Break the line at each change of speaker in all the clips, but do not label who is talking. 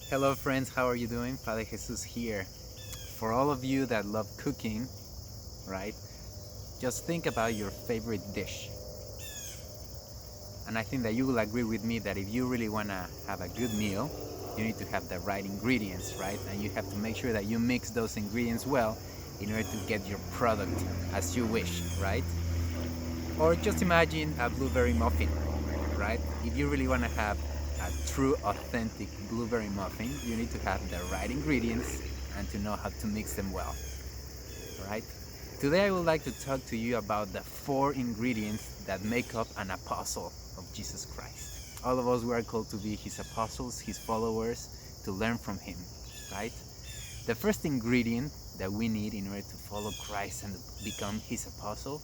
Hello friends, how are you doing? Padre Jesus here. For all of you that love cooking, right? Just think about your favorite dish. And I think that you will agree with me that if you really want to have a good meal, you need to have the right ingredients, right? And you have to make sure that you mix those ingredients well in order to get your product as you wish, right? Or just imagine a blueberry muffin, right? If you really want to have a true, authentic blueberry muffin, you need to have the right ingredients and to know how to mix them well, right? Today I would like to talk to you about the 4 ingredients that make up an apostle of Jesus Christ. All of us were called to be his apostles, his followers, to learn from him, right? The first ingredient that we need in order to follow Christ and become his apostle,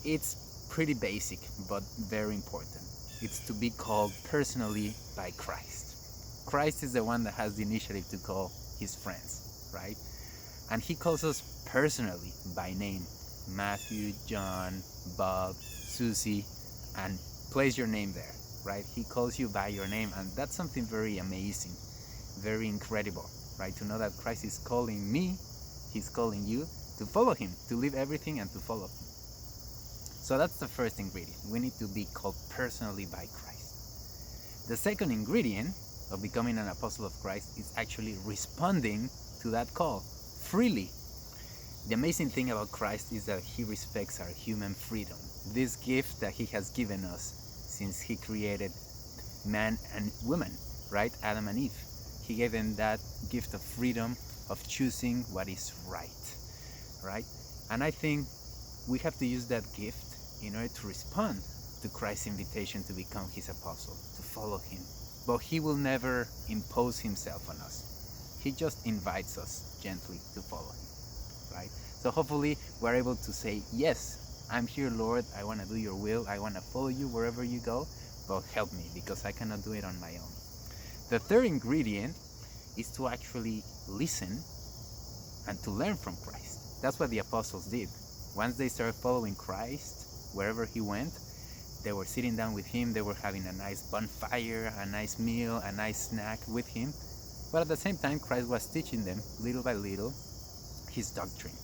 it's pretty basic but very important. It's to be called personally by Christ. Christ is the one that has the initiative to call his friends, right? And he calls us personally by name. Matthew, John, Bob, Susie, and place your name there, right? He calls you by your name, and that's something very amazing, very incredible, right? To know that Christ is calling me, he's calling you to follow him, to leave everything and to follow him. So that's the first ingredient. We need to be called personally by Christ. The second ingredient of becoming an apostle of Christ is actually responding to that call freely. The amazing thing about Christ is that he respects our human freedom. This gift that he has given us since he created man and woman, right? Adam and Eve. He gave them that gift of freedom, of choosing what is right? And I think we have to use that gift in order to respond to Christ's invitation to become his apostle, to follow him. But he will never impose himself on us. He just invites us gently to follow him, right? So hopefully we're able to say, yes, I'm here, Lord. I want to do your will. I want to follow you wherever you go, but help me because I cannot do it on my own. The third ingredient is to actually listen and to learn from Christ. That's what the apostles did. Once they started following Christ, wherever he went, they were sitting down with him, they were having a nice bonfire, a nice meal, a nice snack with him. But at the same time, Christ was teaching them, little by little, his doctrine,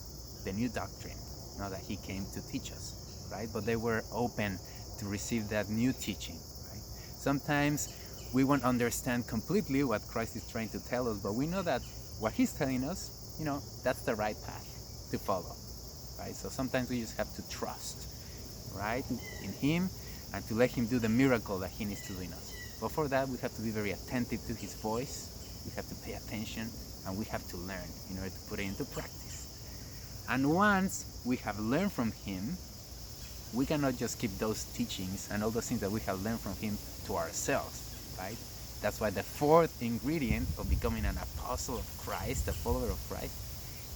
the new doctrine, now that he came to teach us, right? But they were open to receive that new teaching, right? Sometimes we won't understand completely what Christ is trying to tell us, but we know that what he's telling us, that's the right path to follow, right? So sometimes we just have to trust, right, in him and to let him do the miracle that he needs to do in us. But for that, we have to be very attentive to his voice. We have to pay attention and we have to learn in order to put it into practice. And once we have learned from him, we cannot just keep those teachings and all those things that we have learned from him to ourselves, right? That's why the fourth ingredient of becoming an apostle of Christ, a follower of Christ,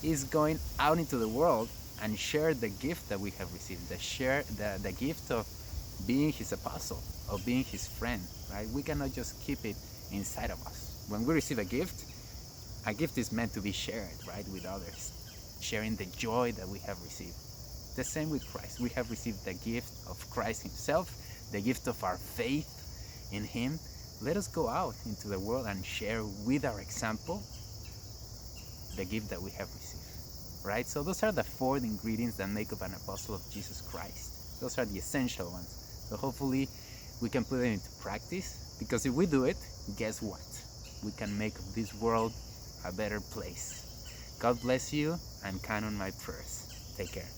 is going out into the world and share the gift that we have received, the gift of being his apostle, of being his friend, right? We cannot just keep it inside of us. When we receive a gift is meant to be shared, right, with others, sharing the joy that we have received. The same with Christ. We have received the gift of Christ himself, the gift of our faith in him. Let us go out into the world and share with our example the gift that we have received. Right? So those are the 4 ingredients that make up an apostle of Jesus Christ. Those are the essential ones. So hopefully we can put it into practice, because if we do it, guess what? We can make this world a better place. God bless you and count on my prayers. Take care.